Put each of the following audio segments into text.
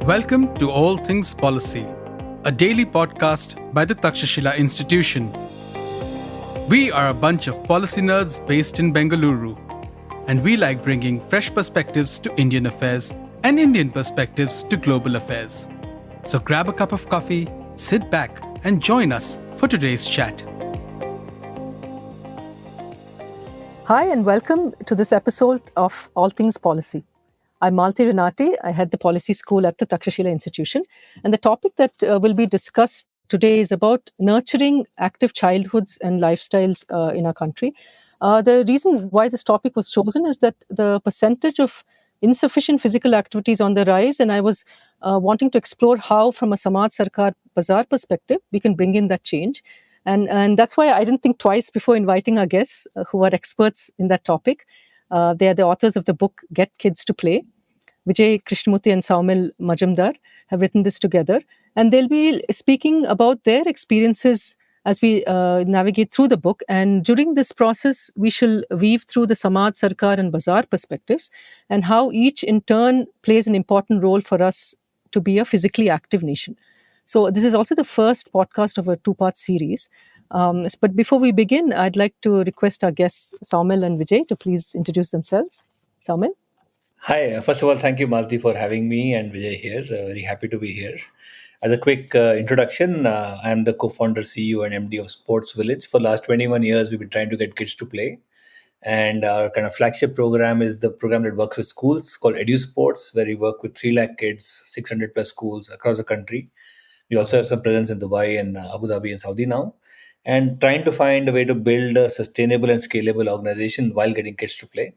Welcome to All Things Policy, a daily podcast by the Takshashila Institution. We are a bunch of policy nerds based in Bengaluru, and we like bringing fresh perspectives to Indian affairs and Indian perspectives to global affairs. So grab a cup of coffee, sit back, and join us for today's chat. Hi, and welcome to this episode of All Things Policy. I'm Malathi Renati. I head the policy school at the Takshashila Institution. And the topic that will be discussed today is about nurturing active childhoods and lifestyles in our country. The reason why this topic was chosen is that the percentage of insufficient physical activity is on the rise. And I was wanting to explore how, from a Samaj Sarkar Bazaar perspective, we can bring in that change. And that's why I didn't think twice before inviting our guests who are experts in that topic. They are the authors of the book Get Kids to Play. Vijay Krishnamurthy and Saumil Majmudar have written this together. And they'll be speaking about their experiences as we navigate through the book. And during this process, we shall weave through the Samaj, Sarkar and Bazaar perspectives and how each in turn plays an important role for us to be a physically active nation. So this is also the first podcast of a two-part series. But before we begin, I'd like to request our guests, Saumil and Vijay, to please introduce themselves. Saumil? Hi. First of all, thank you, Malti, for having me and Vijay here. Very happy to be here. As a quick introduction, I am the co-founder, CEO and MD of SportzVillage. For the last 21 years, we've been trying to get kids to play. And our kind of flagship program is the program that works with schools called EduSports, where we work with 3 lakh kids, 600 plus schools across the country. We also have some presence in Dubai and Abu Dhabi and Saudi now, and trying to find a way to build a sustainable and scalable organization while getting kids to play.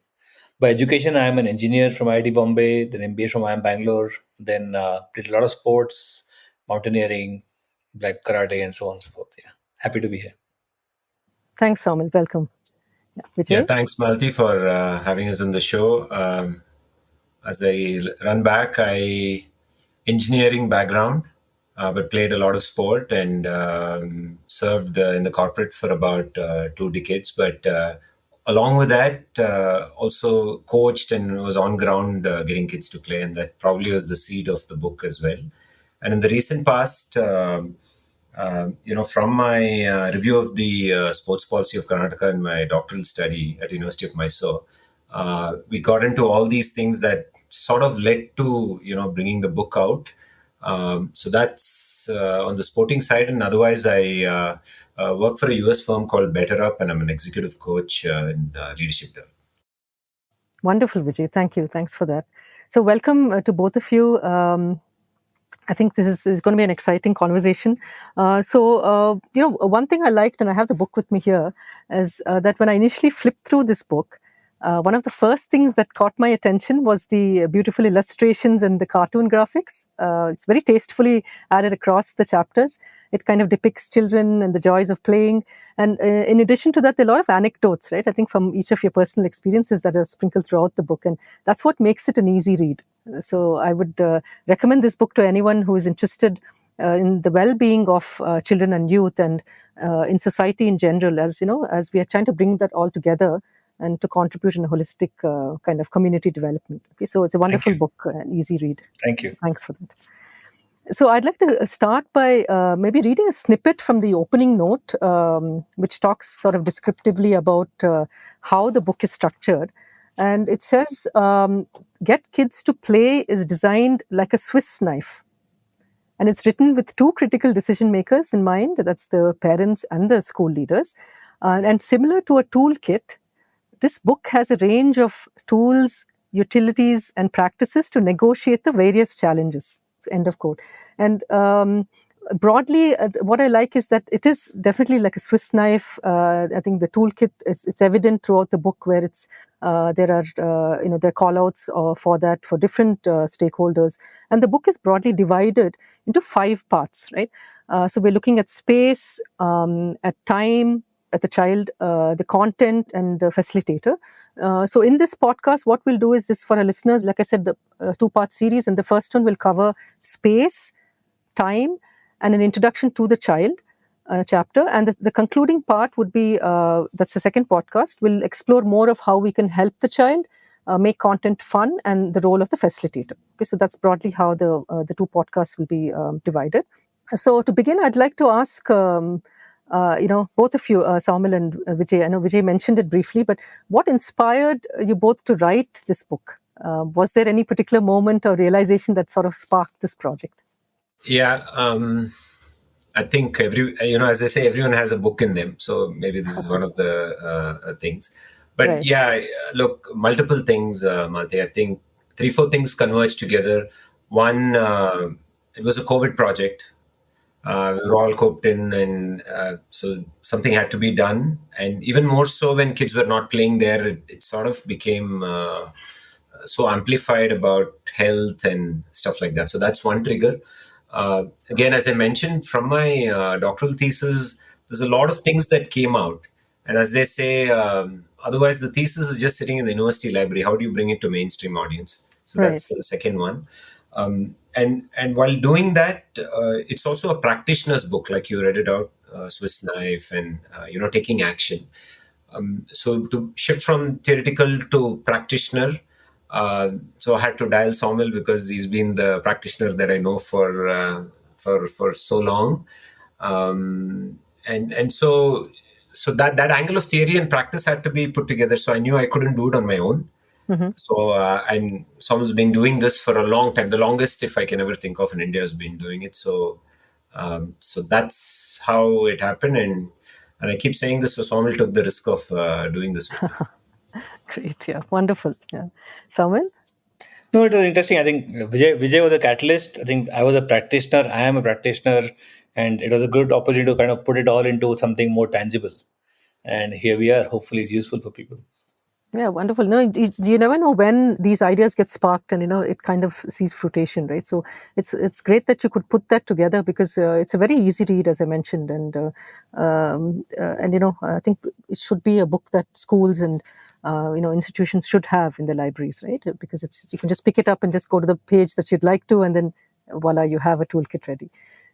By education, I am an engineer from IIT Bombay, then MBA from IIM Bangalore, then did a lot of sports, mountaineering, like karate and so on and so forth. Yeah, happy to be here. Thanks, Saumil. Welcome. Vijay? Yeah, thanks, Malti, for having us on the show. As I run back, engineering background, but played a lot of sport and served in the corporate for about 2 decades. But along with that, also coached and was on ground getting kids to play. And that probably was the seed of the book as well. And in the recent past, from my review of the sports policy of Karnataka and my doctoral study at University of Mysore, we got into all these things that sort of led to, bringing the book out. So that's on the sporting side. And otherwise, I work for a US firm called Better Up, and I'm an executive coach in leadership development. Wonderful, Vijay. Thank you. Thanks for that. So welcome to both of you. I think this is going to be an exciting conversation. One thing I liked, and I have the book with me here, is that when I initially flipped through this book, one of the first things that caught my attention was the beautiful illustrations and the cartoon graphics. It's very tastefully added across the chapters. It kind of depicts children and the joys of playing. And in addition to that, there are a lot of anecdotes, right? I think from each of your personal experiences that are sprinkled throughout the book. And that's what makes it an easy read. So I would recommend this book to anyone who is interested in the well-being of children and youth and in society in general, as we are trying to bring that all together and to contribute in a holistic kind of community development. Okay, so it's a wonderful book, an easy read. Thank you. Thanks for that. So I'd like to start by maybe reading a snippet from the opening note, which talks sort of descriptively about how the book is structured. And it says, Get Kids to Play is designed like a Swiss knife. And it's written with 2 critical decision makers in mind, that's the parents and the school leaders. And similar to a toolkit, this book has a range of tools, utilities, and practices to negotiate the various challenges. End of quote. And broadly, what I like is that it is definitely like a Swiss knife. I think the toolkit it's evident throughout the book where it's there are call-outs for that for different stakeholders, and the book is broadly divided into 5 parts. Right. So we're looking at space, at time, at the child, the content, and the facilitator. So in this podcast, what we'll do is just for our listeners, like I said, the 2-part series, and the first one will cover space, time, and an introduction to the child chapter. And the concluding part would be, that's the second podcast, will explore more of how we can help the child make content fun, and the role of the facilitator. Okay, so that's broadly how the two podcasts will be divided. So to begin, I'd like to ask, both of you, Saumil and Vijay. I know Vijay mentioned it briefly, but what inspired you both to write this book? Was there any particular moment or realization that sort of sparked this project? Yeah, I think as I say, everyone has a book in them. So maybe this is one of the things. But Right. yeah, look, multiple things, Malti. I think 3-4 things converged together. One, it was a COVID project. We were all coped in, and so something had to be done. And even more so when kids were not playing there, it sort of became so amplified about health and stuff like that. So that's one trigger. Again, as I mentioned, from my doctoral thesis, there's a lot of things that came out. And as they say, otherwise the thesis is just sitting in the university library. How do you bring it to mainstream audience? So Right. that's the second one. And while doing that, it's also a practitioner's book, like you read it out, Swiss Knife, and taking action. So to shift from theoretical to practitioner, so I had to dial Saumil because he's been the practitioner that I know for so long, and so that angle of theory and practice had to be put together. So I knew I couldn't do it on my own. So and Saumil's been doing this for a long time, the longest if I can ever think of in India has been doing it. So that's how it happened, and I keep saying this. So Saumil took the risk of doing this. Great, yeah, wonderful. Yeah, Saumil. No, it was interesting. I think Vijay was a catalyst. I think I was a practitioner. I am a practitioner, and it was a good opportunity to kind of put it all into something more tangible. And here we are. Hopefully, it's useful for people. Yeah, wonderful. No, you never know when these ideas get sparked, and it kind of sees fruition, right? So it's great that you could put that together, because it's a very easy read, as I mentioned, and I think it should be a book that schools and institutions should have in their libraries, right? Because you can just pick it up and just go to the page that you'd like to, and then voila, you have a toolkit ready.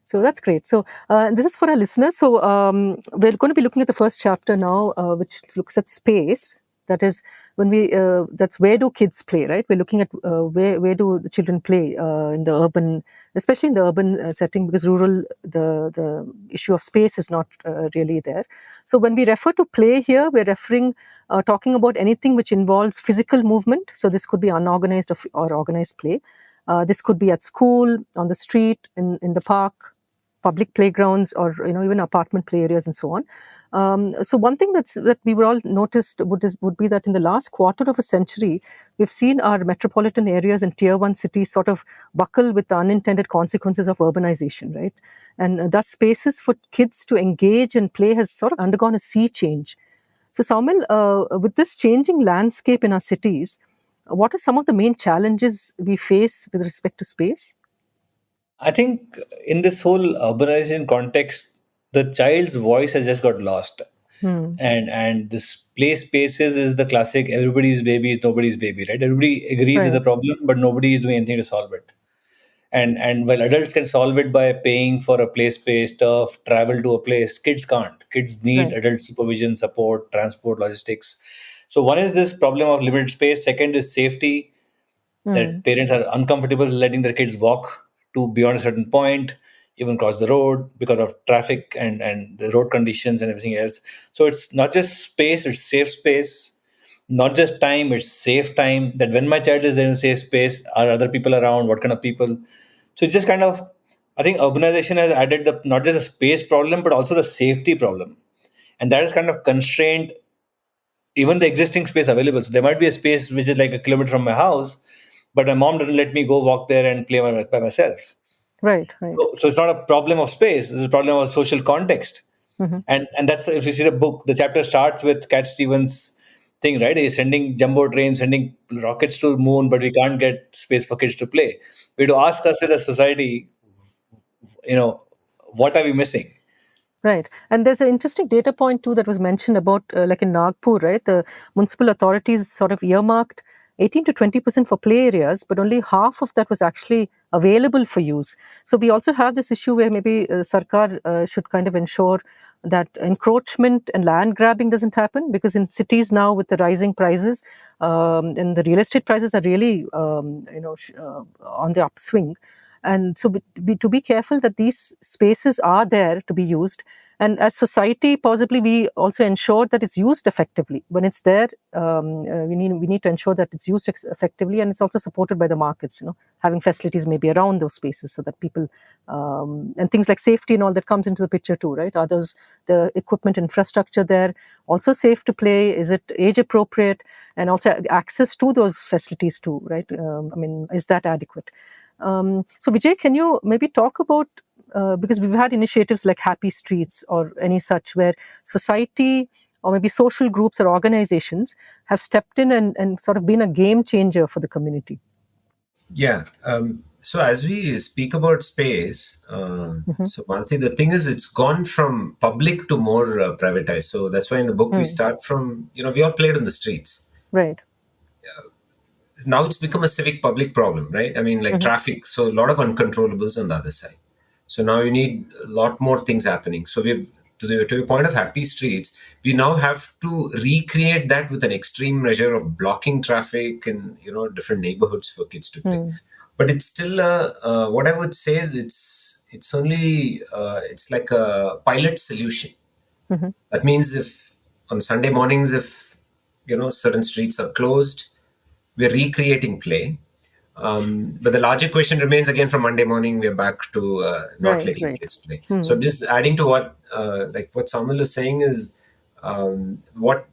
So that's great. So this is for our listeners. So we're going to be looking at the first chapter now, which looks at space. That is when that's where do kids play, right? We're looking at where do the children play in the urban, especially in the urban setting, because rural, the issue of space is not really there. So when we refer to play here, we're talking about anything which involves physical movement. So this could be unorganized or organized play. This could be at school, on the street, in the park, public playgrounds, or even apartment play areas and so on. So one thing that we were all noticed would be that in the last quarter of a century, we've seen our metropolitan areas and tier 1 cities sort of buckle with the unintended consequences of urbanization, right? And thus spaces for kids to engage and play has sort of undergone a sea change. So Saumil, with this changing landscape in our cities, what are some of the main challenges we face with respect to space? I think in this whole urbanization context, the child's voice has just got lost. And this play spaces is the classic everybody's baby is nobody's baby, right? Everybody agrees there's a problem, but nobody is doing anything to solve it. And while adults can solve it by paying for a play space, turf, travel to a place, kids can't. Kids need adult supervision, support, transport, logistics. So one is this problem of limited space. Second is safety, that parents are uncomfortable letting their kids walk to beyond a certain point, even cross the road because of traffic and the road conditions and everything else. So it's not just space, it's safe space. Not just time, it's safe time. That when my child is there in a safe space, are other people around? What kind of people? So it's just kind of, I think urbanization has added not just a space problem, but also the safety problem. And that has kind of constrained even the existing space available. So there might be a space which is like a kilometer from my house, but my mom doesn't let me go walk there and play by myself. Right. So it's not a problem of space; it's a problem of social context. And that's, if you see the book, the chapter starts with Cat Stevens' thing, right? He's sending jumbo trains, sending rockets to the moon, but we can't get space for kids to play. We have to ask us as a society, what are we missing? Right. And there's an interesting data point too that was mentioned about like in Nagpur, right? The municipal authorities sort of earmarked 18 to 20% for play areas, but only half of that was actually available for use. So we also have this issue where maybe Sarkar should kind of ensure that encroachment and land grabbing doesn't happen, because in cities now with the rising prices and the real estate prices are really on the upswing. And so to be careful that these spaces are there to be used, and as society possibly we also ensure that it's used effectively. When it's there, we need to ensure that it's used effectively, and it's also supported by the markets, having facilities maybe around those spaces so that people and things like safety and all that comes into the picture too, right? Are those the equipment infrastructure there also safe to play? Is it age appropriate? And also access to those facilities too, right? Is that adequate? So Vijay, can you maybe talk about, because we've had initiatives like Happy Streets or any such, where society or maybe social groups or organizations have stepped in and sort of been a game changer for the community. Yeah. So as we speak about space, so Malathi, the thing is, it's gone from public to more privatized. So that's why in the book we start from, we all played on the streets. Right. Now it's become a civic public problem, right? I mean, like traffic. So a lot of uncontrollables on the other side. So now you need a lot more things happening. So we've, to the point of Happy Streets, we now have to recreate that with an extreme measure of blocking traffic and, different neighborhoods for kids to play. But it's still what I would say is it's only it's like a pilot solution. That means if on Sunday mornings, if certain streets are closed, we're recreating play. But the larger question remains again from Monday morning, we're back to not letting kids play. So just adding to what Saumil is saying is what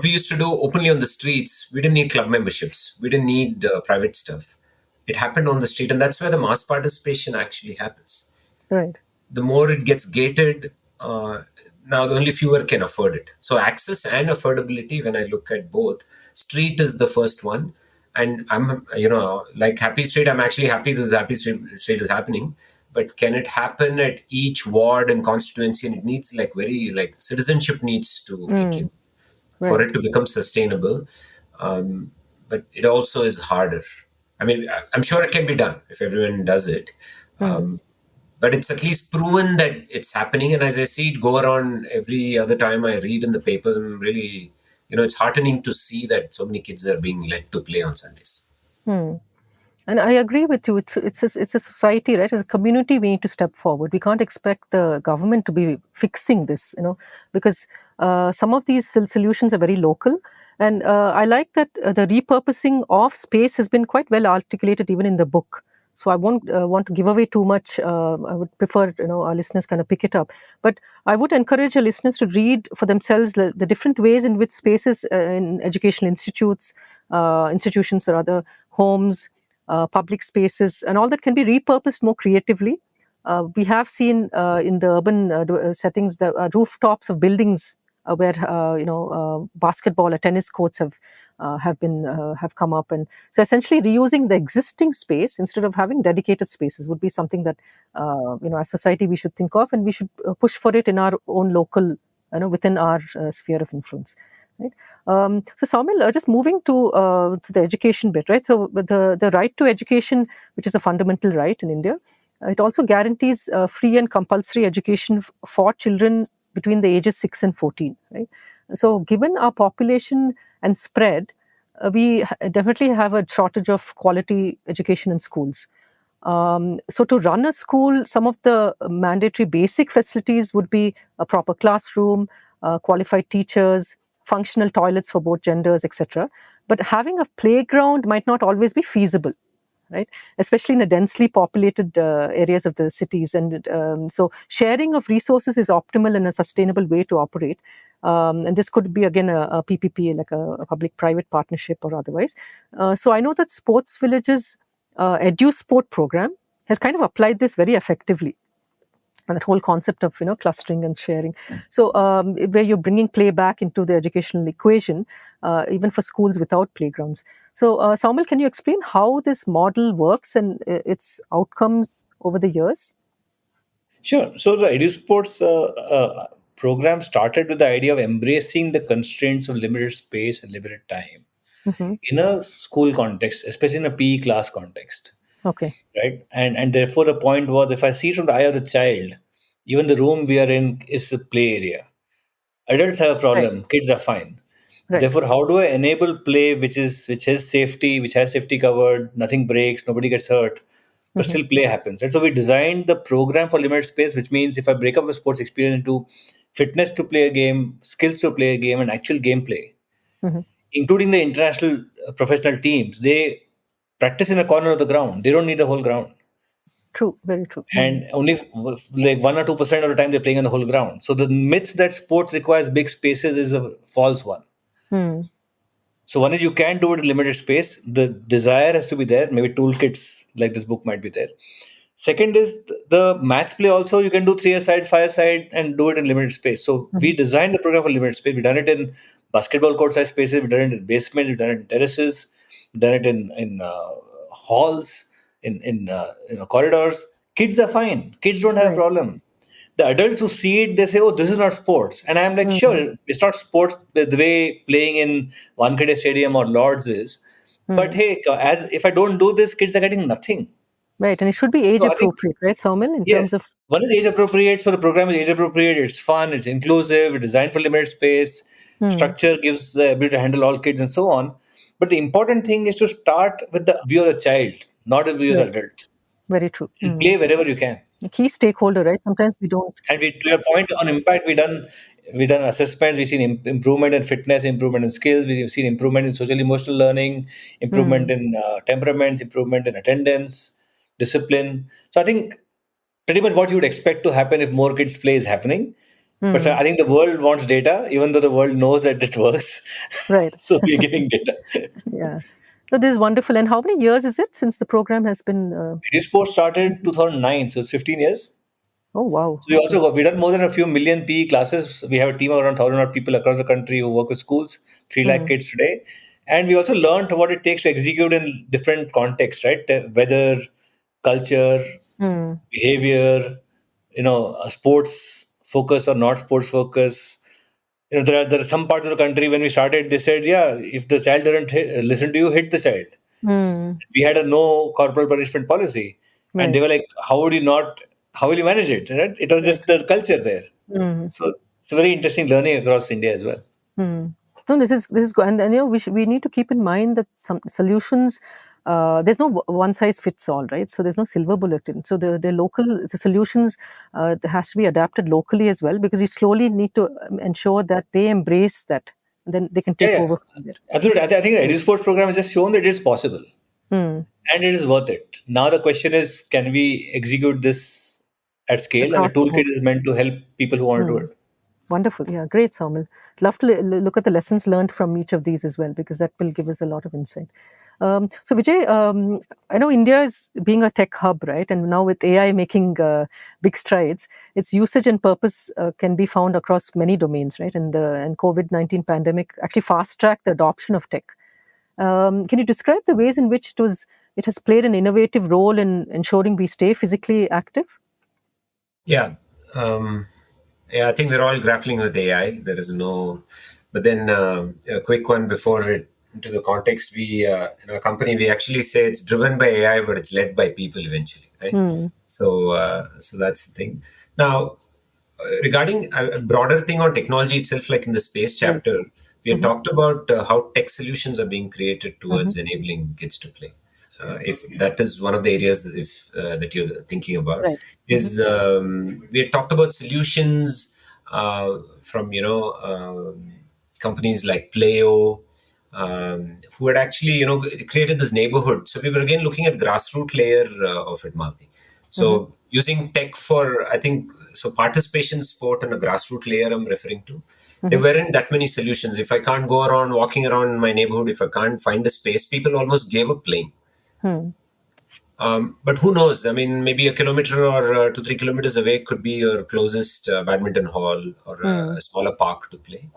we used to do openly on the streets, we didn't need club memberships. We didn't need private stuff. It happened on the street, and that's where the mass participation actually happens. Right. The more it gets gated, now the only fewer can afford it. So access and affordability, when I look at both, street is the first one. And I'm, like Happy Street, I'm actually happy this Happy Street is happening. But can it happen at each ward and constituency? And it needs citizenship needs to kick in for it to become sustainable. But it also is harder. I mean, I'm sure it can be done if everyone does it. But it's at least proven that it's happening. And as I see it go around every other time I read in the papers, I'm really, it's heartening to see that so many kids are being led to play on Sundays. And I agree with you. It's a society, right? As a community, we need to step forward. We can't expect the government to be fixing this, because some of these solutions are very local. And I like that the repurposing of space has been quite well articulated even in the book. So I won't want to give away too much. I would prefer, our listeners kind of pick it up. But I would encourage our listeners to read for themselves the different ways in which spaces in educational institutions or other homes, public spaces, and all that can be repurposed more creatively. We have seen in the urban settings the rooftops of buildings where basketball or tennis courts have come up, and so essentially reusing the existing space instead of having dedicated spaces would be something that as society we should think of, and we should push for it in our own local, within our sphere of influence. Right. So Saumil, just moving to the education bit, right? So the right to education, which is a fundamental right in India, it also guarantees free and compulsory education for children between the ages 6 and 14. Right. So given our population and spread, we definitely have a shortage of quality education in schools. So to run a school, some of the mandatory basic facilities would be a proper classroom, qualified teachers, functional toilets for both genders, etc. But having a playground might not always be feasible, right? Especially in the densely populated areas of the cities. And so sharing of resources is optimal and a sustainable way to operate. And this could be, again, a PPP, like a public-private partnership or otherwise. So I know that SportzVillage's EduSport program has kind of applied this very effectively. And that whole concept of clustering and sharing. So where you're bringing play back into the educational equation, even for schools without playgrounds. So Saumil, can you explain how this model works and its outcomes over the years? Sure. So the EduSports program started with the idea of embracing the constraints of limited space and limited time in a school context, especially in a PE class context. Okay. right? And therefore the point was, if I see it from the eye of the child, even the room we are in is a play area. Adults have a Right. problem, kids are fine. Right. Therefore, how do I enable play which has safety, which has safety covered, nothing breaks, nobody gets hurt, but still play happens. And so we designed the program for limited space, which means if I break up a sports experience into fitness to play a game, skills to play a game, and actual gameplay, including the international professional teams, they practice in a corner of the ground. They don't need the whole ground. True. Very true. And only like 1 or 2% of the time they're playing on the whole ground. So the myth that sports requires big spaces is a false one. Mm. So one is you can do it in limited space. The desire has to be there. Maybe toolkits like this book might be there. Second is the match play also. You can do 3-a-side, 5-a-side and do it in limited space. So we designed the program for limited space. We've done it in basketball court size spaces. We've done it in basements. We've done it in terraces. We've done it in halls, in corridors. Kids are fine. Kids don't have a problem. The adults who see it, they say, "Oh, this is not sports," and I'm like, "Sure, it's not sports the way playing in Wankhede Stadium or Lords is." But hey, as if I don't do this, kids are getting nothing. Right. And it should be age So I think appropriate, right, Saumil, in terms yes, of. one is age appropriate. So the program is age appropriate. It's fun. It's inclusive. It's designed for limited space. Structure gives the ability to handle all kids and so on. But the important thing is to start with the view of the child, not the view of the adult, Very true. and play wherever you can. A key stakeholder, right? Sometimes we don't. And to your point on impact, we done assessments. We've seen improvement in fitness, improvement in skills. We've seen improvement in social emotional learning, improvement in temperaments, improvement in attendance, discipline. So I think pretty much what you would expect to happen if more kids play is happening. But I think the world wants data, even though the world knows that it works. Right. So we're giving data. Yeah. So this is wonderful. And how many years is it since the program has been? Sports started 2009, so it's 15 years. Oh, wow. So we've done more than a few million PE classes. We have a team of around 1,000 odd people across the country who work with schools, 3 lakh kids today. And we also learned what it takes to execute in different contexts, right? Weather, culture, behavior, a sports focus or not sports focus. There are some parts of the country when we started, they said, yeah, if the child doesn't listen to you, hit the child. We had a no corporal punishment policy. And they were like, how will you manage it? Right? It was just the culture there. So it's a very interesting learning across India as well. No, this is good. And we need to keep in mind that some solutions, there's no one size fits all, right? So there's no silver bullet. So the solutions has to be adapted locally as well, because you slowly need to ensure that they embrace that. Then they can take over from there. Absolutely. I think the EduSports program has just shown that it is possible. And it is worth it. Now the question is, can we execute this at scale? And the toolkit is meant to help people who want to do it. Wonderful. Yeah, great, Saumil. Love to look at the lessons learned from each of these as well, because that will give us a lot of insight. So Vijay, I know India is being a tech hub, right? And now with AI making big strides, its usage and purpose can be found across many domains, right? And COVID-19 pandemic actually fast-tracked the adoption of tech. Can you describe the ways in which it has played an innovative role in ensuring we stay physically active? Yeah. I think we're all grappling with AI. There is no, but then a quick one before into the context. We in our company we actually say it's driven by AI, but it's led by people eventually, right? So that's the thing. Now, regarding a broader thing on technology itself, like in the space chapter, we had talked about how tech solutions are being created towards enabling kids to play. If that is one of the areas that you're thinking about, right. is we had talked about solutions from companies like Playo, who had actually created this neighborhood. So we were again looking at grassroots layer of it, Malathi. So using tech for, I think, so participation sport on a grassroots layer I'm referring to. There weren't that many solutions. If I can't go around walking around in my neighborhood, if I can't find a space, people almost gave up playing. But who knows? I mean, maybe a kilometer or 2-3 kilometers away could be your closest badminton hall or a smaller park to play.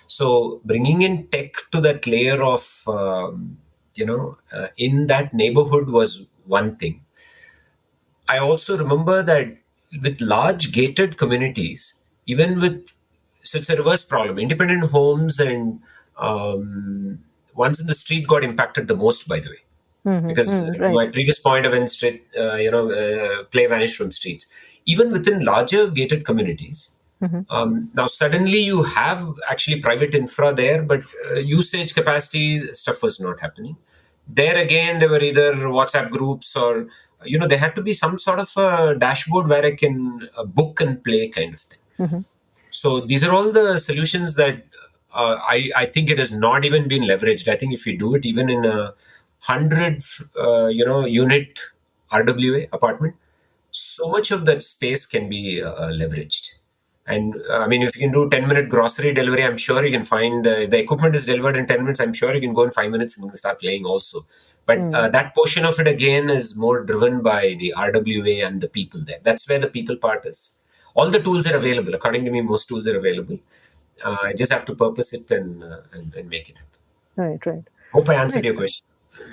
So bringing in tech to that layer of, in that neighborhood was one thing. I also remember that with large gated communities, so it's a reverse problem. Independent homes and ones in the street got impacted the most, by the way. Because to Right. my previous point of play vanished from streets. Even within larger gated communities, now suddenly you have actually private infra there, but usage capacity stuff was not happening. There again, there were either WhatsApp groups or there had to be some sort of a dashboard where I can book and play kind of thing. So these are all the solutions that I think it has not even been leveraged. I think if we do it even in a 100 unit RWA apartment, so much of that space can be leveraged. And I mean, if you can do 10-minute grocery delivery, I'm sure you can find if the equipment is delivered in 10 minutes, I'm sure you can go in 5 minutes and start playing also. But that portion of it again is more driven by the RWA and the people there. That's where the people part is. All the tools are available. According to me, most tools are available. I just have to purpose it and make it happen. Right. Hope I answered Right. your question.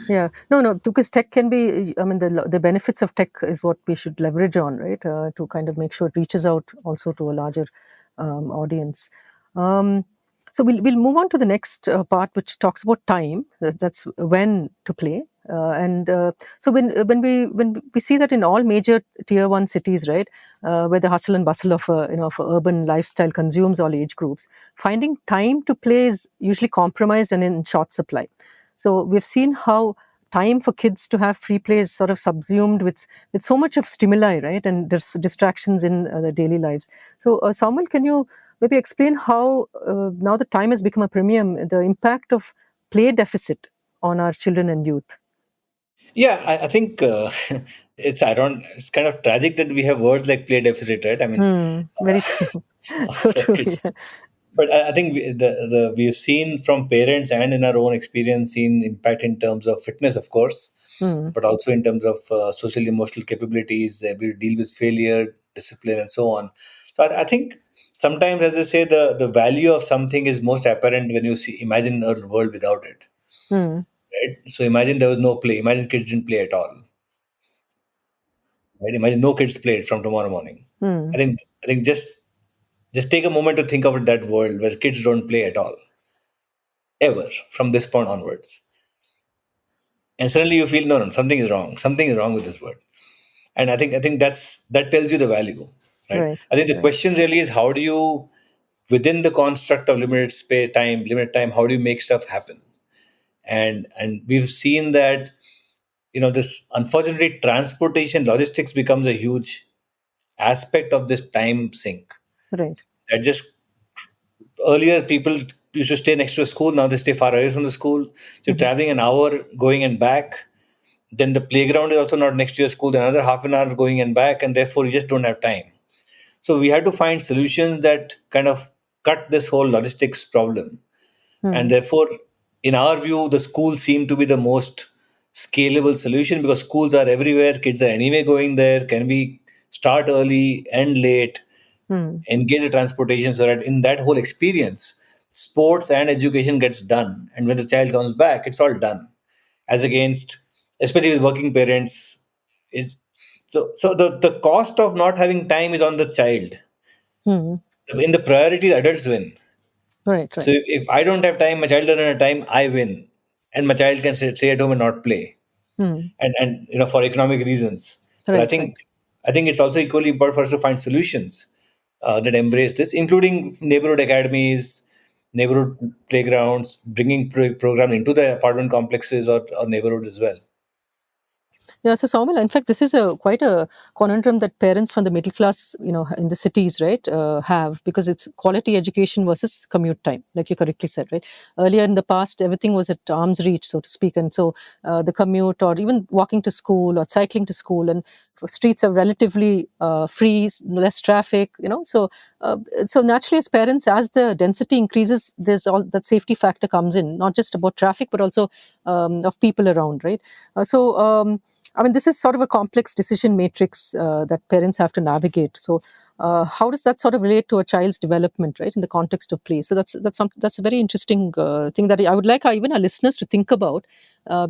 Yeah, no, because tech can be, I mean, the benefits of tech is what we should leverage on, right? To kind of make sure it reaches out also to a larger audience. So we'll move on to the next part, which talks about time. That's when to play. So when we see that in all major tier 1 cities, right, where the hustle and bustle of of a urban lifestyle consumes all age groups, finding time to play is usually compromised and in short supply. So we've seen how time for kids to have free play is sort of subsumed with so much of stimuli, right? And there's distractions in their daily lives. So Saumil, can you maybe explain how now that time has become a premium, the impact of play deficit on our children and youth? Yeah, I think it's ironic. It's kind of tragic that we have words like play deficit, right? I mean, Very true. So for true. kids. Yeah. But I think we've seen from parents and in our own experience seen impact in terms of fitness, of course, Hmm. but also in terms of social emotional capabilities, the ability to deal with failure, discipline, and so on. So I think sometimes, as I say, the value of something is most apparent when you imagine a world without it. Hmm. Right? So imagine there was no play. Imagine kids didn't play at all. Right? Imagine no kids played from tomorrow morning. Hmm. I think just take a moment to think about that world where kids don't play at all, ever, from this point onwards. And suddenly you feel no, something is wrong with this world. And I think that tells you the value, right? Right. I think the Right. question really is, how do you, within the construct of limited space time, limited time, how do you make stuff happen? And we've seen that, this, unfortunately, transportation logistics becomes a huge aspect of this time sink. Right. That just, earlier people used to stay next to a school, now they stay far away from the school, so you're traveling an hour going and back. Then the playground is also not next to your school, then another half an hour going and back, and therefore you just don't have time. So we had to find solutions that kind of cut this whole logistics problem. And Hmm. therefore, in our view, the schools seem to be the most scalable solution, because schools are everywhere, kids are anyway going there. Can we start early, end late, Hmm. engage the transportation, so that in that whole experience, sports and education gets done, and when the child comes back, it's all done, as against, especially with working parents, is, so the cost of not having time is on the child. Hmm. In the priority, the adults win. Right. So Right. if I don't have time, my child doesn't have time, I win, and my child can stay at home and not play, Hmm. and for economic reasons. But I Right. Right. think I think it's also equally important for us to find solutions that embrace this, including neighborhood academies, neighborhood playgrounds, bringing program into the apartment complexes or neighborhoods as well. Yeah, so Saumil, in fact, this is quite a conundrum that parents from the middle class, in the cities, right, have, because it's quality education versus commute time, like you correctly said, right. Earlier in the past, everything was at arm's reach, so to speak, and so the commute or even walking to school or cycling to school, and streets are relatively free, less traffic, so naturally, as parents, as the density increases, there's all that safety factor comes in, not just about traffic, but also of people around, right. I mean, this is sort of a complex decision matrix that parents have to navigate. So, how does that sort of relate to a child's development, right, in the context of play? So that's a very interesting thing that I would like even our listeners to think about,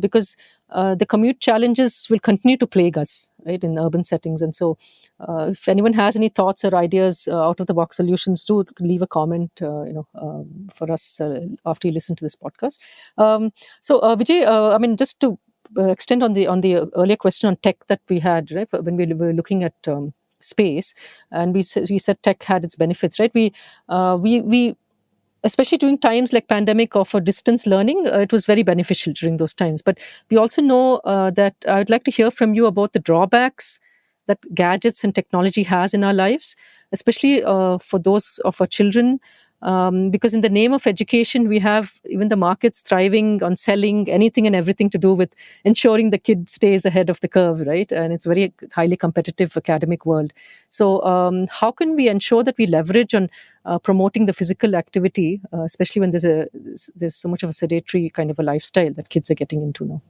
because the commute challenges will continue to plague us, right, in urban settings. And so, if anyone has any thoughts or ideas, out of the box solutions, do leave a comment, for us after you listen to this podcast. So, Vijay, I mean, just to extend on the earlier question on tech that we had, right? When we were looking at space, and we said tech had its benefits, right? We especially during times like pandemic or for distance learning, it was very beneficial during those times. But we also know that I would like to hear from you about the drawbacks that gadgets and technology has in our lives, especially for those of our children. Because in the name of education, we have even the markets thriving on selling anything and everything to do with ensuring the kid stays ahead of the curve, right? And it's very highly competitive academic world. So how can we ensure that we leverage on promoting the physical activity, especially when there's so much of a sedentary kind of a lifestyle that kids are getting into now?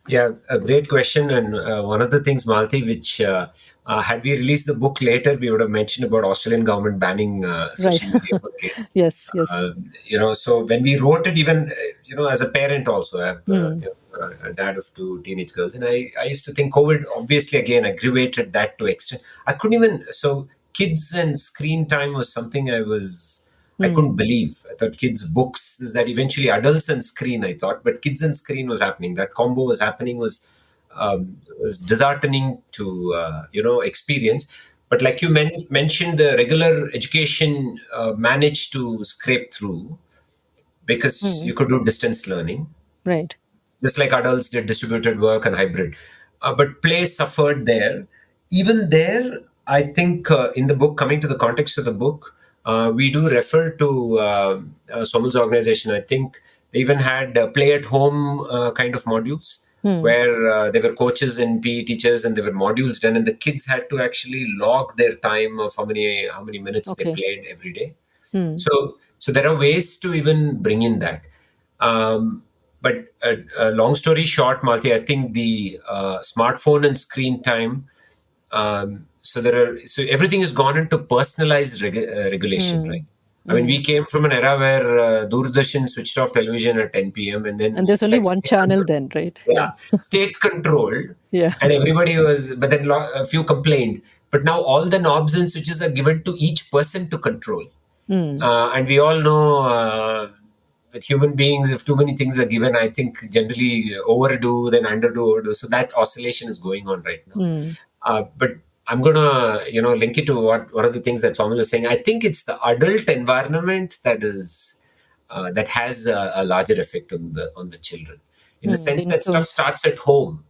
Yeah, a great question. And one of the things, Malti, which had we released the book later, we would have mentioned about Australian government banning Right. social media for kids. Yes. So when we wrote it, even, as a parent also, I have a dad of 2 teenage girls. And I used to think COVID obviously, again, aggravated that to extent. I couldn't even, so kids and screen time was something I couldn't believe. I thought kids' books, is that eventually adults and screen, I thought, but kids and screen was happening. That combo was happening was disheartening to, experience. But like you mentioned, the regular education managed to scrape through because you could do distance learning. Right. Just like adults did distributed work and hybrid. But play suffered there. Even there, I think in the book, coming to the context of the book, we do refer to Saumil's organization. I think they even had play at home kind of modules where there were coaches and PE teachers, and there were modules done, and the kids had to actually log their time of how many minutes they played every day. So there are ways to even bring in that. But long story short, Malti, I think the smartphone and screen time. So everything has gone into personalized regulation, right? I mean, we came from an era where Doordarshan switched off television at 10 p.m. and there's only one channel then, right? Yeah, state controlled. Yeah. And everybody was, but then a few complained. But now all the knobs and switches are given to each person to control. And we all know with human beings, if too many things are given, I think generally overdo, then underdo. So that oscillation is going on right now. But I'm going to, link it to one of the things that Saumil was saying. I think it's the adult environment that has a larger effect on the children, in the sense that stuff starts at home.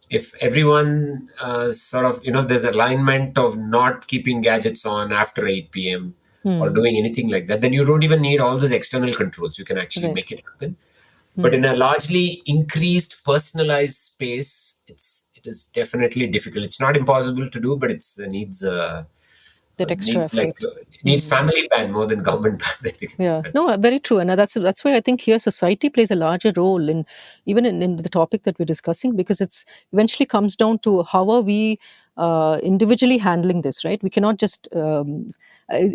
If everyone there's alignment of not keeping gadgets on after 8 p.m. or doing anything like that, then you don't even need all these external controls. You can actually make it happen. But in a largely increased personalized space, it is definitely difficult. It's not impossible to do, but it needs that extra effort. Needs family ban more than government ban, I think. Yeah, no, very true. And that's why I think here society plays a larger role in the topic that we're discussing, because it's eventually comes down to how are we individually handling this, right? We cannot just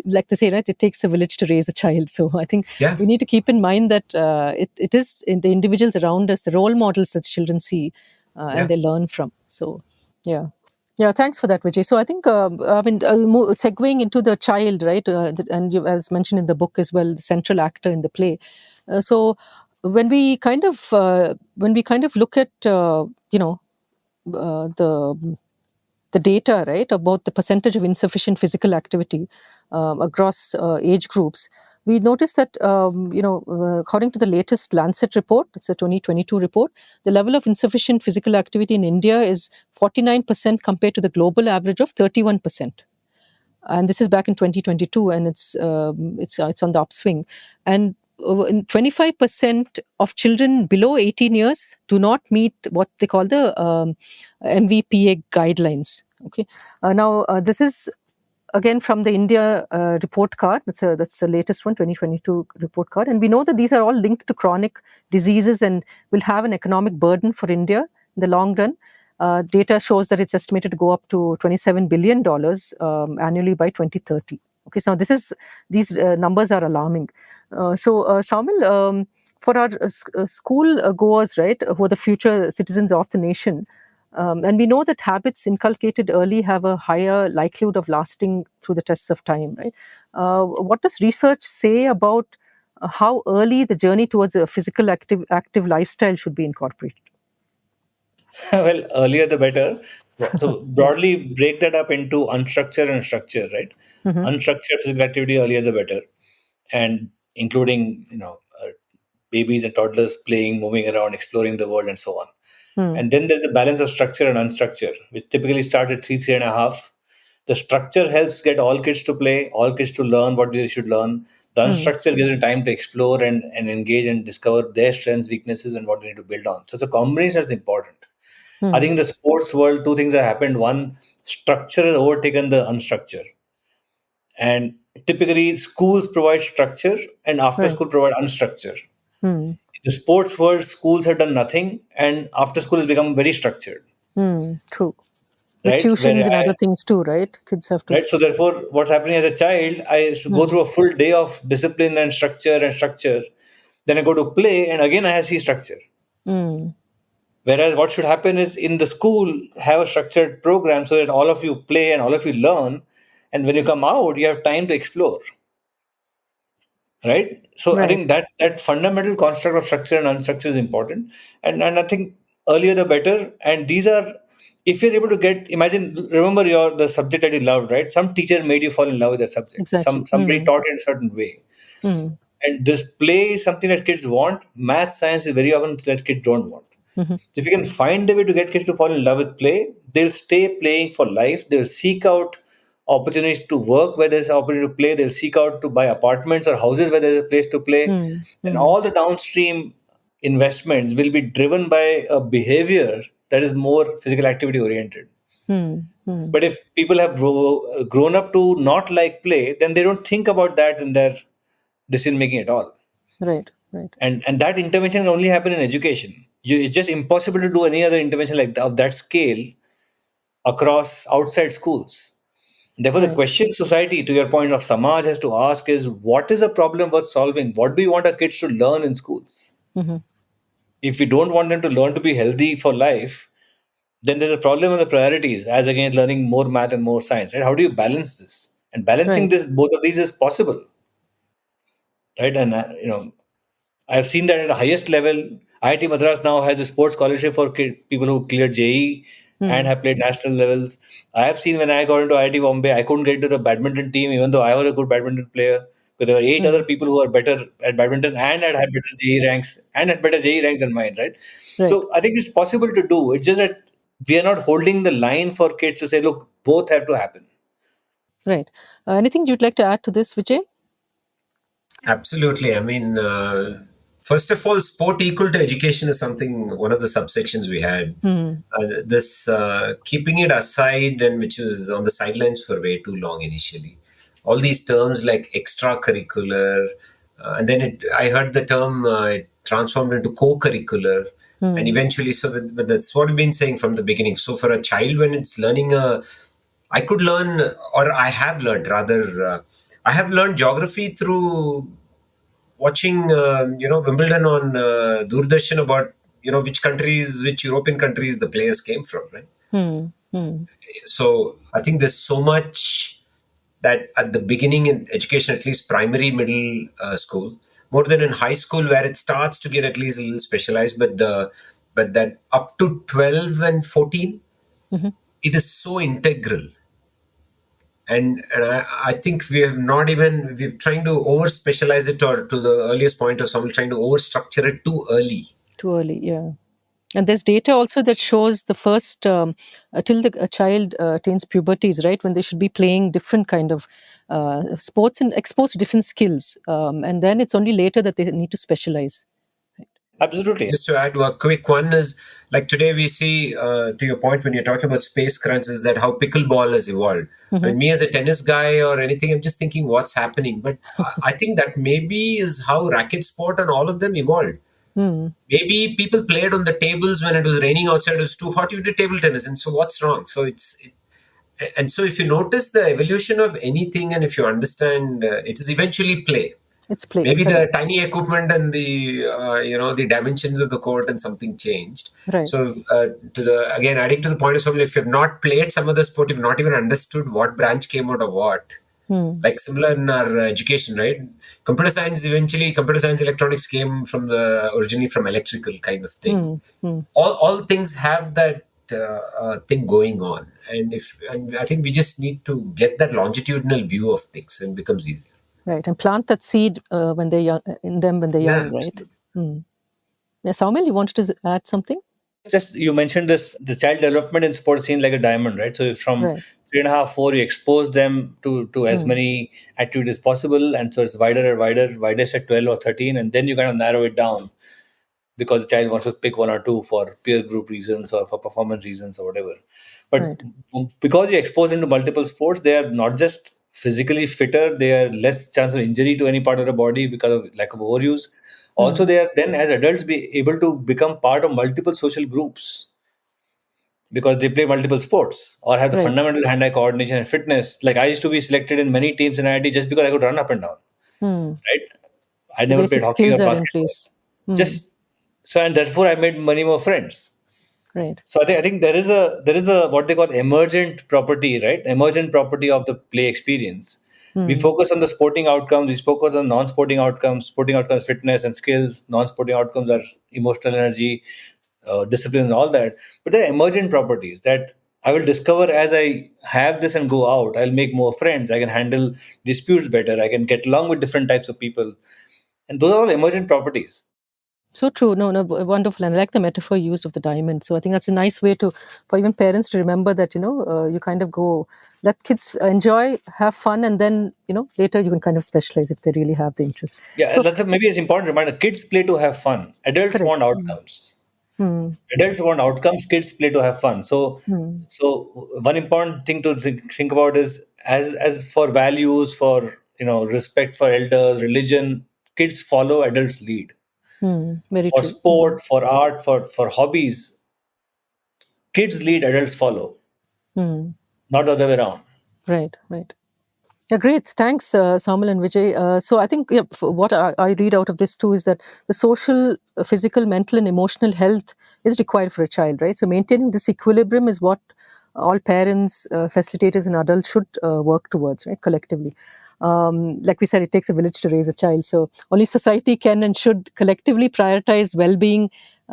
like to say, right, it takes a village to raise a child. So I think we need to keep in mind that it is in the individuals around us, the role models that children see and they learn from. So yeah, thanks for that, Vijay. So I think, segueing into the child, right, and as mentioned in the book as well, the central actor in the play. So when we kind of look at the data, right, about the percentage of insufficient physical activity across age groups, we noticed that, according to the latest Lancet report, it's a 2022 report, the level of insufficient physical activity in India is 49% compared to the global average of 31%. And this is back in 2022, and it's on the upswing. And 25% of children below 18 years do not meet what they call the MVPA guidelines. Okay, now this is again from the India report card. That's the latest one, 2022 report card, and we know that these are all linked to chronic diseases and will have an economic burden for India in the long run. Data shows that it's estimated to go up to $27 billion annually by 2030. Okay, so these numbers are alarming. So Saumil, for our school goers, right, who are the future citizens of the nation, and we know that habits inculcated early have a higher likelihood of lasting through the tests of time, right? What does research say about how early the journey towards a physical active lifestyle should be incorporated? Well, earlier the better. So broadly break that up into unstructured and structured, right? Mm-hmm. Unstructured physical activity, earlier the better, and including babies and toddlers playing, moving around, exploring the world, and so on. And then there's a balance of structure and unstructure, which typically start at 3.5. The structure helps get all kids to play, all kids to learn what they should learn. The unstructure gives them time to explore and engage and discover their strengths, weaknesses, and what they need to build on. So the combination is important. I think in the sports world, two things have happened. One, structure has overtaken the unstructure. And typically, schools provide structure and after Right. school provide unstructure. Hmm. In the sports world, schools have done nothing, and after school has become very structured, True. With right? tuitions and other things too, right? Kids have to. Right. So therefore, what's happening as a child, I go through a full day of discipline and structure. Then I go to play, and again I see structure. Hmm. Whereas what should happen is in the school, have a structured program so that all of you play and all of you learn. And when you come out, you have time to explore. Right. So I Right. think that fundamental construct of structure and unstructure is important. And I think earlier the better. And these are, if you're able to remember the subject that you loved, right? Some teacher made you fall in love with that subject. Exactly. Somebody taught you in a certain way. Hmm. And this play is something that kids want. Math, science is very often that kids don't want. Mm-hmm. So if you can find a way to get kids to fall in love with play, they'll stay playing for life. They'll seek out opportunities to work where there's opportunity to play. They'll seek out to buy apartments or houses where there's a place to play. And all the downstream investments will be driven by a behavior that is more physical activity oriented. But if people have grown up to not like play, then they don't think about that in their decision making at all. Right. Right. And that intervention can only happen in education. It's just impossible to do any other intervention of that scale across outside schools. Therefore, the Right. question society, to your point of Samaj, has to ask is, what is a problem worth solving? What do we want our kids to learn in schools? Mm-hmm. If we don't want them to learn to be healthy for life, then there's a problem with the priorities, as against learning more math and more science. Right? How do you balance this? And balancing Right. this, both of these, is possible, right? And I've seen that at the highest level. IIT Madras now has a sports scholarship for people who cleared JEE and have played national levels. I have seen when I got into IIT Bombay, I couldn't get into the badminton team, even though I was a good badminton player. But there were 8 other people who are better at badminton and had better JEE ranks and had better JEE ranks than mine, right? Right. So I think it's possible to do. It's just that we are not holding the line for kids to say, look, both have to happen. Right. Anything you'd like to add to this, Vijay? Absolutely. I mean, first of all, sport equal to education is something, one of the subsections we had. This keeping it aside, and which was on the sidelines for way too long initially. All these terms like extracurricular, and then I heard the term it transformed into co-curricular, and eventually, but that's what we've been saying from the beginning. So for a child, when it's learning I could learn, or I have learned rather. I have learned geography through watching, Wimbledon on Doordarshan about, which European countries the players came from, right? So I think there's so much that at the beginning in education, at least primary, middle school, more than in high school where it starts to get at least a little specialized, but that up to 12 and 14, it is so integral. And I think we're trying to over specialize it, or to the earliest point of someone trying to over structure it too early. Too early, yeah. And there's data also that shows the first till a child attains puberties, right, when they should be playing different kind of sports and exposed to different skills, and then it's only later that they need to specialize. Absolutely. Just to add a quick one is, like today we see, to your point when you're talking about space crunch, is that how pickleball has evolved. And me as a tennis guy or anything, I'm just thinking what's happening. But I think that maybe is how racket sport and all of them evolved. Maybe people played on the tables when it was raining outside, it was too hot, you did table tennis. And so what's wrong? So so if you notice the evolution of anything, and if you understand, it is eventually play. It's play. Maybe the tiny equipment and the the dimensions of the court and something changed. Right. So adding to the point of something, if you've not played some of the sport, you've not even understood what branch came out of what. Like similar in our education, right? Computer science electronics came originally from electrical kind of thing. All things have that thing going on, and I think we just need to get that longitudinal view of things, and it becomes easier. Right, and plant that seed when they're young, in them when they're young, right? Yeah, Saumil, you wanted to add something? Just you mentioned this, the child development in sports scene like a diamond, right? So from 3.5, 4, you expose them to as many activities as possible, and so it's wider and wider, widest at 12 or 13, and then you kind of narrow it down because the child wants to pick one or two for peer group reasons or for performance reasons or whatever. But because you expose them to multiple sports, they are not just physically fitter, they are less chance of injury to any part of the body because of lack of overuse. Also, they are then as adults be able to become part of multiple social groups because they play multiple sports or have the fundamental hand-eye coordination and fitness. Like I used to be selected in many teams in IIT just because I could run up and down. Right? I never played hockey or basketball. Just so, and therefore I made many more friends. Right. So I think there is a what they call emergent property, right? Emergent property of the play experience. We focus on the sporting outcomes. We focus on non-sporting outcomes. Sporting outcomes, fitness and skills. Non-sporting outcomes are emotional energy, discipline, and all that. But there are emergent properties that I will discover as I have this and go out. I'll make more friends. I can handle disputes better. I can get along with different types of people, and those are all emergent properties. So true. No, wonderful. And I like the metaphor used of the diamond. So I think that's a nice way for even parents to remember that, you kind of let kids enjoy, have fun, and then, later you can kind of specialize if they really have the interest. Yeah, so, that's maybe it's important reminder. Kids play to have fun. Adults want outcomes. Adults want outcomes. Kids play to have fun. So one important thing to think about is as for values, for, respect for elders, religion, kids follow, adults lead. Very for true. sport, for art, for hobbies, kids lead, adults follow. Not the other way around. Right. Yeah, great. Thanks, Saumil and Vijay. So I think what I read out of this too is that the social, physical, mental, and emotional health is required for a child, right? So maintaining this equilibrium is what all parents, facilitators, and adults should work towards, right, collectively. Like we said, it takes a village to raise a child. So only society can and should collectively prioritize well-being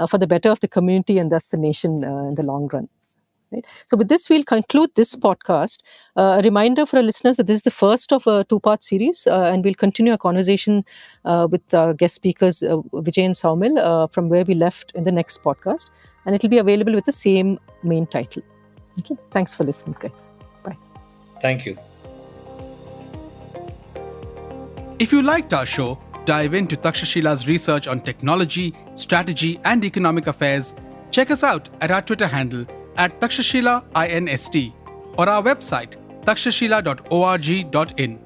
for the better of the community and thus the nation in the long run. Right? So with this, we'll conclude this podcast. A reminder for our listeners that this is the first of a two-part series, and we'll continue our conversation with guest speakers, Vijay and Saumil, from where we left in the next podcast. And it'll be available with the same main title. Okay. Thanks for listening, guys. Bye. Thank you. If you liked our show, dive into Takshashila's research on technology, strategy, and economic affairs. Check us out at our Twitter handle @Takshashila INST or our website takshashila.org.in.